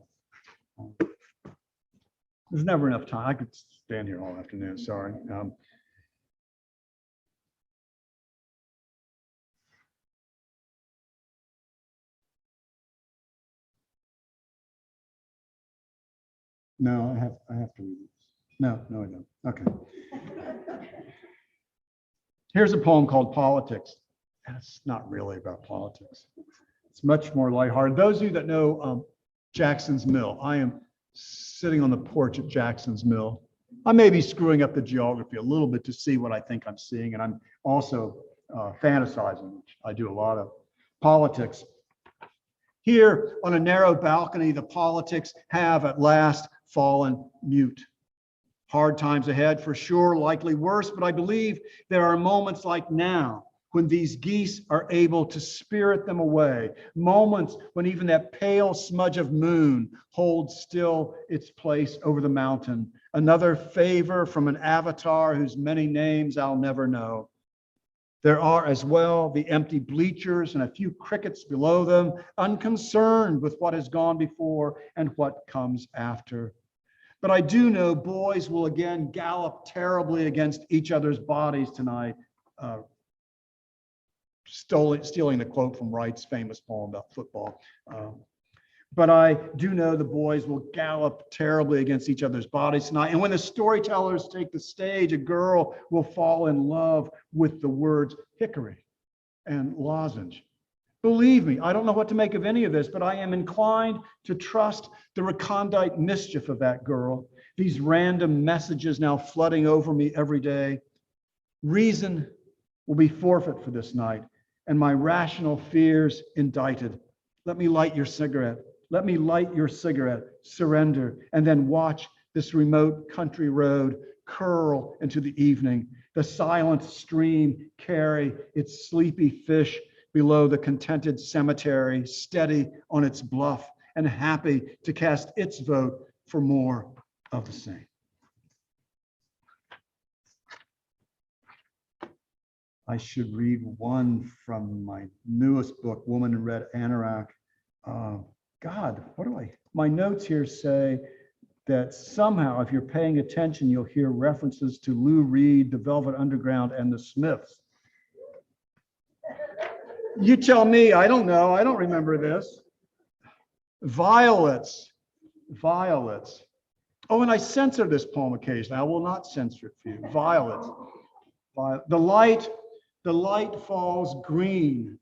There's never enough time. I could stand here all afternoon, sorry. No, I have to read this. No, I don't. Okay. Here's a poem called Politics. And it's not really about politics. It's much more lighthearted. Those of you that know Jackson's Mill, I am sitting on the porch at Jackson's Mill. I may be screwing up the geography a little bit to see what I think I'm seeing, and I'm also fantasizing, which I do a lot of. Politics. Here on a narrow balcony, the politics have at last fallen mute. Hard times ahead for sure, likely worse, but I believe there are moments like now when these geese are able to spirit them away, moments when even that pale smudge of moon holds still its place over the mountain, another favor from an avatar whose many names I'll never know. There are as well the empty bleachers and a few crickets below them, unconcerned with what has gone before and what comes after. But I do know boys will again gallop terribly against each other's bodies tonight, stealing the quote from Wright's famous poem about football. But I do know the boys will gallop terribly against each other's bodies tonight. And when the storytellers take the stage, a girl will fall in love with the words hickory and lozenge. Believe me, I don't know what to make of any of this, but I am inclined to trust the recondite mischief of that girl. These random messages now flooding over me every day. Reason will be forfeit for this night, and my rational fears indicted. Let me light your cigarette. Let me light your cigarette, surrender, and then watch this remote country road curl into the evening. The silent stream carry its sleepy fish below the contented cemetery, steady on its bluff and happy to cast its vote for more of the same. I should read one from my newest book, Woman in Red Anorak. God, my notes here say that somehow, if you're paying attention, you'll hear references to Lou Reed, the Velvet Underground, and the Smiths. You tell me, I don't know, I don't remember this. Violets. Oh, and I censor this poem occasionally. I will not censor it for you. Violets. The light falls green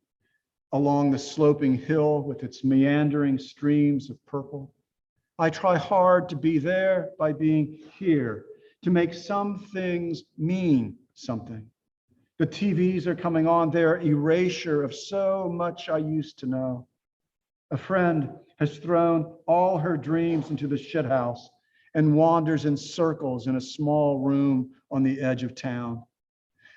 along the sloping hill with its meandering streams of purple. I try hard to be there by being here, to make some things mean something. The TVs are coming on, their erasure of so much I used to know. A friend has thrown all her dreams into the shithouse and wanders in circles in a small room on the edge of town.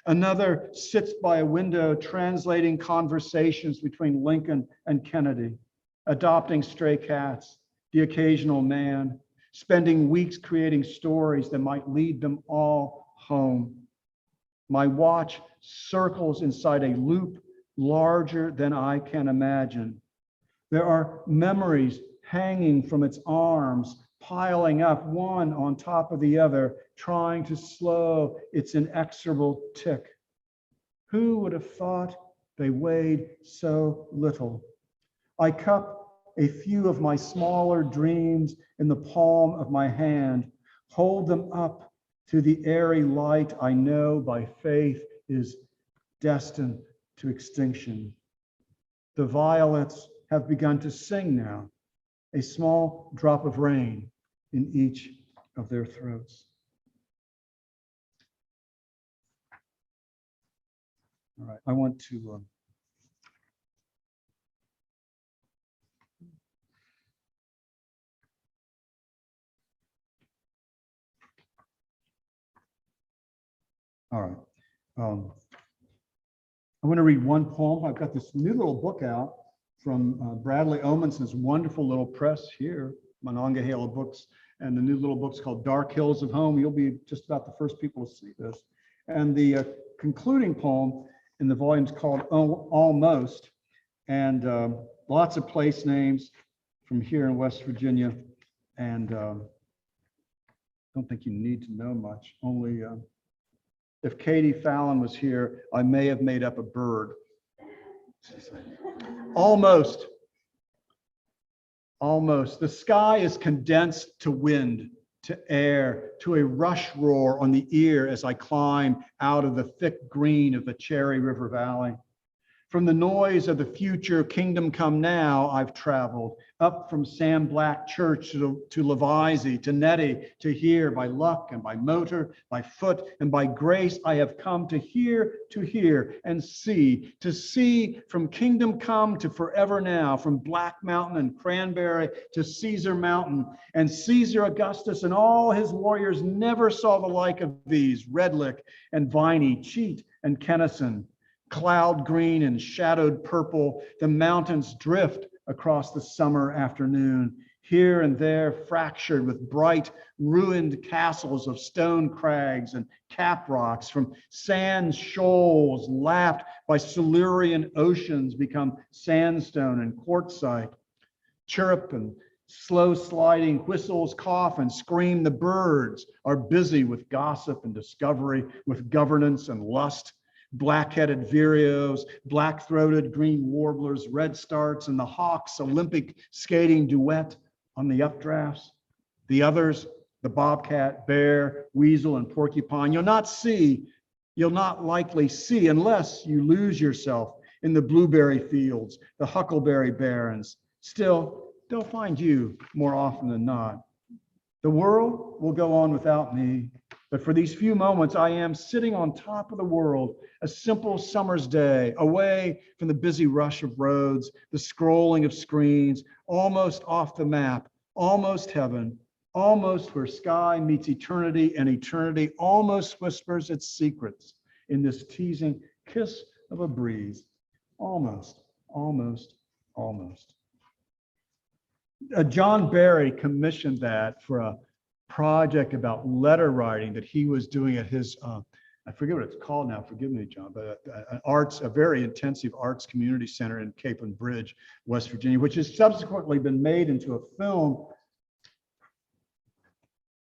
Another sits by a window translating conversations between Lincoln and Kennedy, adopting stray cats, the occasional man, spending weeks creating stories that might lead them all home. My watch circles inside a loop larger than I can imagine. There are memories hanging from its arms, piling up one on top of the other, trying to slow its inexorable tick. Who would have thought they weighed so little? I cup a few of my smaller dreams in the palm of my hand, hold them up to the airy light I know by faith is destined to extinction. The violets have begun to sing now, a small drop of rain in each of their throats. All right, I want to all right. I want to read one poem. I've got this new little book out from Bradley Omenson's wonderful little press here, Monongahela Books, and the new little book's called Dark Hills of Home. You'll be just about the first people to see this. And the concluding poem in the volume is called Almost, and lots of place names from here in West Virginia. And don't think you need to know much, only if Katie Fallon was here, I may have made up a bird. Almost. Almost. The sky is condensed to wind, to air, to a rush roar on the ear as I climb out of the thick green of the Cherry River Valley. From the noise of the future kingdom come now, I've traveled up from Sam Black Church to Levisey, to Nettie, to here by luck and by motor, by foot and by grace. I have come to hear and see, to see from kingdom come to forever now, from Black Mountain and Cranberry to Caesar Mountain. And Caesar Augustus and all his warriors never saw the like of these, Redlick and Viney, Cheat and Kennison. Cloud green and shadowed purple, the mountains drift across the summer afternoon, here and there fractured with bright, ruined castles of stone crags and cap rocks, from sand shoals lapped by Silurian oceans become sandstone and quartzite. Chirp and slow sliding whistles cough and scream. The birds are busy with gossip and discovery, with governance and lust. Black-headed vireos, black-throated green warblers, redstarts, and the hawks' Olympic skating duet on the updrafts. The others, the bobcat, bear, weasel, and porcupine, you'll not likely see unless you lose yourself in the blueberry fields, the huckleberry barrens. Still, they'll find you more often than not. The world will go on without me, but for these few moments, I am sitting on top of the world, a simple summer's day, away from the busy rush of roads, the scrolling of screens, almost off the map, almost heaven, almost where sky meets eternity and eternity almost whispers its secrets in this teasing kiss of a breeze. Almost, almost, almost. John Barry commissioned that for a project about letter writing that he was doing at his, I forget what it's called now, forgive me, John, but a very intensive arts community center in Capon Bridge, West Virginia, which has subsequently been made into a film.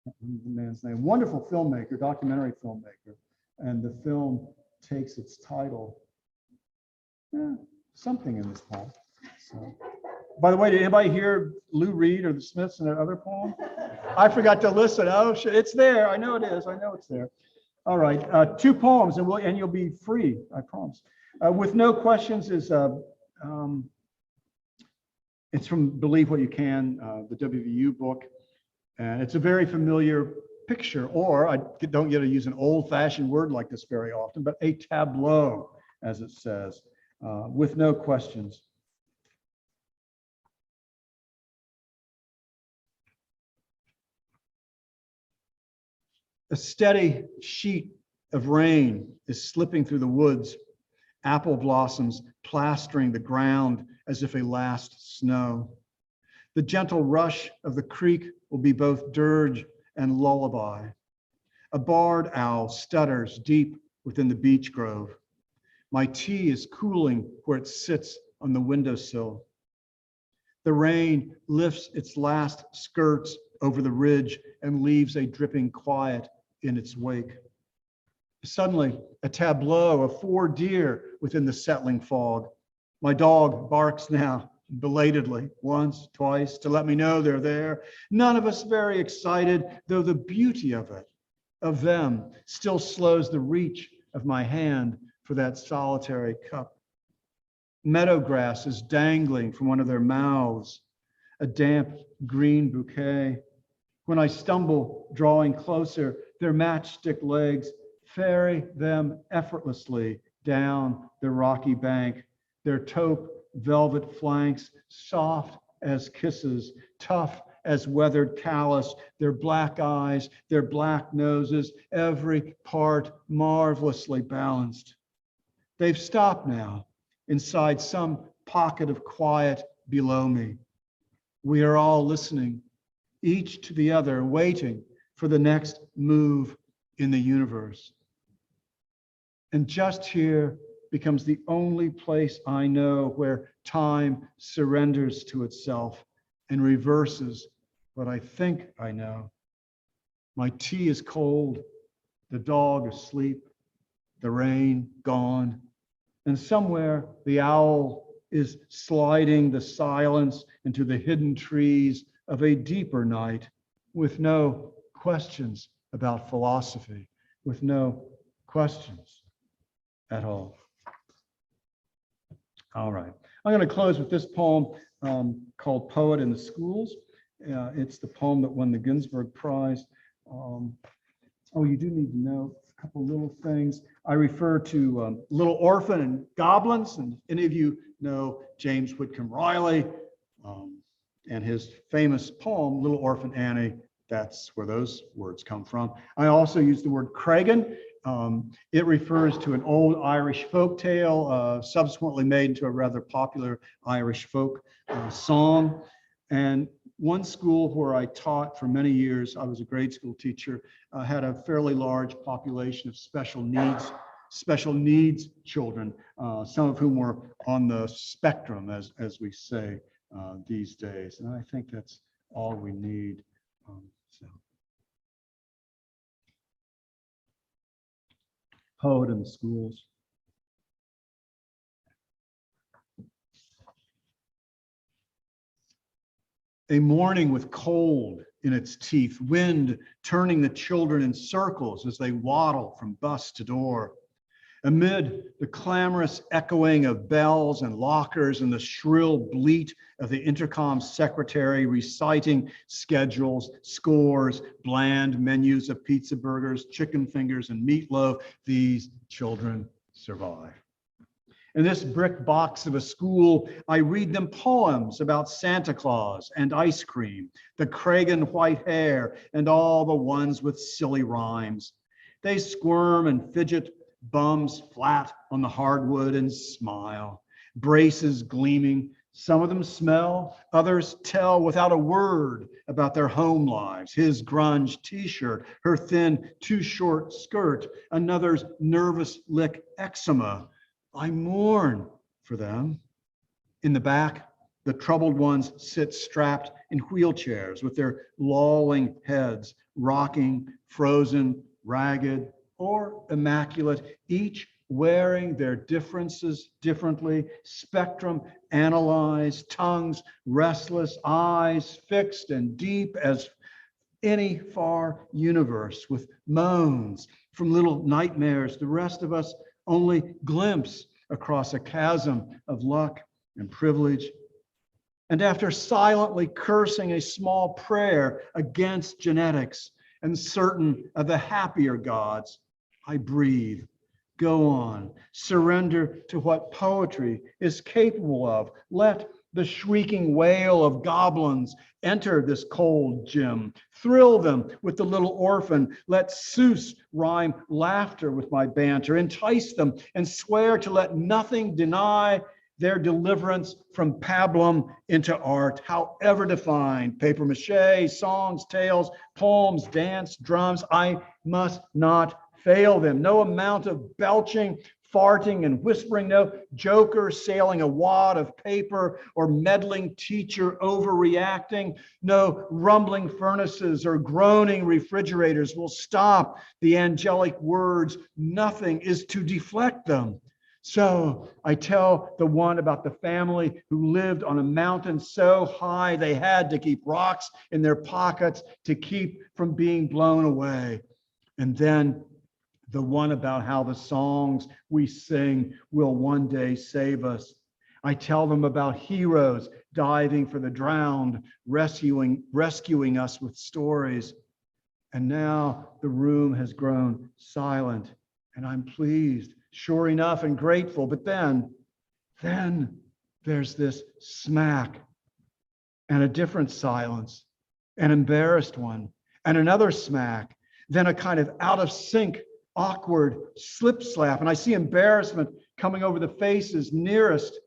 The man's name, wonderful filmmaker, documentary filmmaker, and the film takes its title, something in this poem. So, by the way, did anybody hear Lou Reed or the Smiths in that other poem? I forgot to listen. Oh, shit, it's there. I know it is. I know it's there. All right, 2 poems, and you'll be free. I promise. With No Questions is it's from Believe What You Can, the WVU book, and it's a very familiar picture, or I don't get to use an old-fashioned word like this very often, but a tableau, as it says, with no questions. A steady sheet of rain is slipping through the woods, apple blossoms plastering the ground as if a last snow. The gentle rush of the creek will be both dirge and lullaby. A barred owl stutters deep within the beech grove. My tea is cooling where it sits on the windowsill. The rain lifts its last skirts over the ridge and leaves a dripping quiet in its wake. Suddenly, a tableau of 4 deer within the settling fog. My dog barks now, belatedly, once, twice, to let me know they're there. None of us very excited, though the beauty of it, of them, still slows the reach of my hand for that solitary cup. Meadow grass is dangling from one of their mouths, a damp green bouquet. When I stumble, drawing closer, their matchstick legs ferry them effortlessly down the rocky bank, their taupe velvet flanks soft as kisses, tough as weathered callus, their black eyes, their black noses, every part marvelously balanced. They've stopped now inside some pocket of quiet below me. We are all listening, each to the other, waiting for the next move in the universe. And just here becomes the only place I know where time surrenders to itself and reverses what I think I know. My tea is cold, the dog asleep, the rain gone, and somewhere the owl is sliding the silence into the hidden trees of a deeper night with no questions about philosophy, with no questions at all. All right, I'm going to close with this poem called Poet in the Schools. It's the poem that won the Ginsberg Prize. Oh, you do need to know a couple little things. I refer to Little Orphan and Goblins, and any of you know James Whitcomb Riley and his famous poem, Little Orphan Annie. That's where those words come from. I also use the word Cragen. It refers to an old Irish folk tale, subsequently made into a rather popular Irish folk song. And one school where I taught for many years, I was a grade school teacher, had a fairly large population of special needs children, some of whom were on the spectrum, as we say these days. And I think that's all we need. Poet in the Schools. A morning with cold in its teeth, wind turning the children in circles as they waddle from bus to door. Amid the clamorous echoing of bells and lockers and the shrill bleat of the intercom secretary reciting schedules, scores, bland menus of pizza burgers, chicken fingers, and meatloaf, these children survive. In this brick box of a school, I read them poems about Santa Claus and ice cream, the Cragen white hair, and all the ones with silly rhymes. They squirm and fidget, bums flat on the hardwood, and smile, braces gleaming. Some of them smell, others tell without a word about their home lives. His grunge t-shirt, her thin, too short skirt, another's nervous lick eczema. I mourn for them. In the back, the troubled ones sit strapped in wheelchairs with their lolling heads, rocking, frozen, ragged, or immaculate, each wearing their differences differently, spectrum analyzed, tongues restless, eyes fixed and deep as any far universe, with moans from little nightmares the rest of us only glimpse across a chasm of luck and privilege. And after silently cursing a small prayer against genetics and certain of the happier gods, I breathe, go on, surrender to what poetry is capable of. Let the shrieking wail of goblins enter this cold gym. Thrill them with the Little Orphan. Let Seuss rhyme laughter with my banter. Entice them and swear to let nothing deny their deliverance from pablum into art, however defined. Paper mache, songs, tales, poems, dance, drums. I must not fail them. No amount of belching, farting, and whispering, no joker sailing a wad of paper or meddling teacher overreacting, no rumbling furnaces or groaning refrigerators will stop the angelic words. Nothing is to deflect them. So I tell the one about the family who lived on a mountain so high they had to keep rocks in their pockets to keep from being blown away. And then the one about how the songs we sing will one day save us. I tell them about heroes diving for the drowned, rescuing us with stories. And now the room has grown silent, and I'm pleased, sure enough, and grateful. But then there's this smack and a different silence, an embarrassed one, and another smack, then a kind of out of sync, awkward slip slap. And I see embarrassment coming over the faces nearest,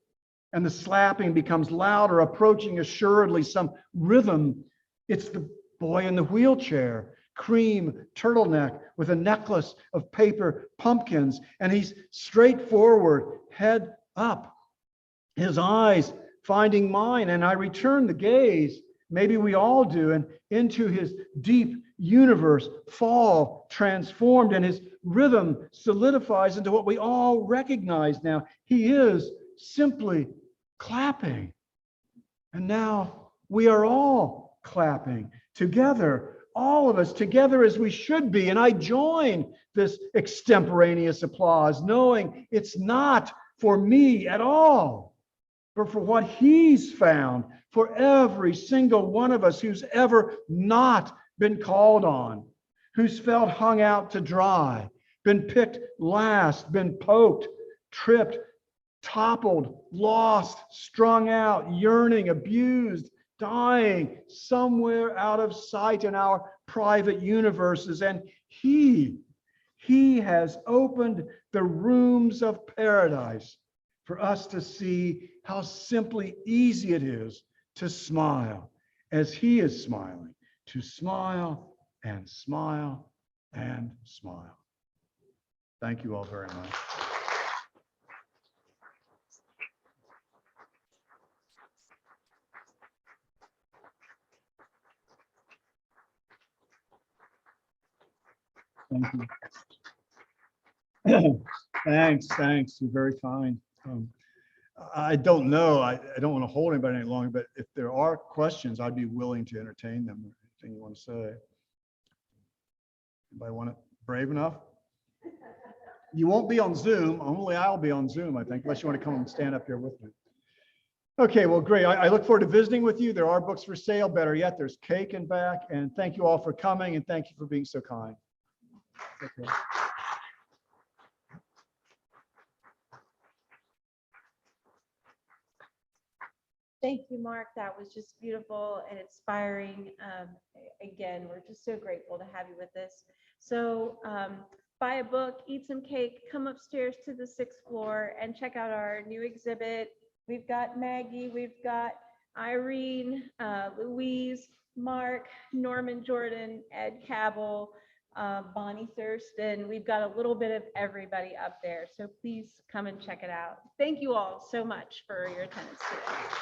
and the slapping becomes louder, approaching assuredly some rhythm. It's the boy in the wheelchair, cream turtleneck with a necklace of paper pumpkins, and he's straightforward, head up, his eyes finding mine, and I return the gaze, maybe we all do, and into his deep universe fall, transformed, and his rhythm solidifies into what we all recognize now. He is simply clapping. And now we are all clapping together, all of us together as we should be. And I join this extemporaneous applause, knowing it's not for me at all, but for what he's found for every single one of us who's ever not been called on, who's felt hung out to dry, been picked last, been poked, tripped, toppled, lost, strung out, yearning, abused, dying somewhere out of sight in our private universes. And he has opened the rooms of paradise for us to see how simply easy it is to smile as he is smiling, to smile and smile and smile. Thank you all very much. Thank you. Thanks. You're very kind. I don't know. I don't want to hold anybody any longer, but if there are questions, I'd be willing to entertain them. Anything you want to say? Anybody want it? Brave enough? You won't be on Zoom. Only I'll be on Zoom, I think, unless you want to come and stand up here with me. Okay, well, great. I look forward to visiting with you. There are books for sale. Better yet, there's cake in back. And thank you all for coming, and thank you for being so kind. Okay. Thank you, Mark. That was just beautiful and inspiring. Again, we're just so grateful to have you with us. So buy a book, eat some cake, come upstairs to the 6th floor and check out our new exhibit. We've got Maggie, we've got Irene, Louise, Mark, Norman Jordan, Ed Cabell, Bonnie Thurston. We've got a little bit of everybody up there. So please come and check it out. Thank you all so much for your attendance today.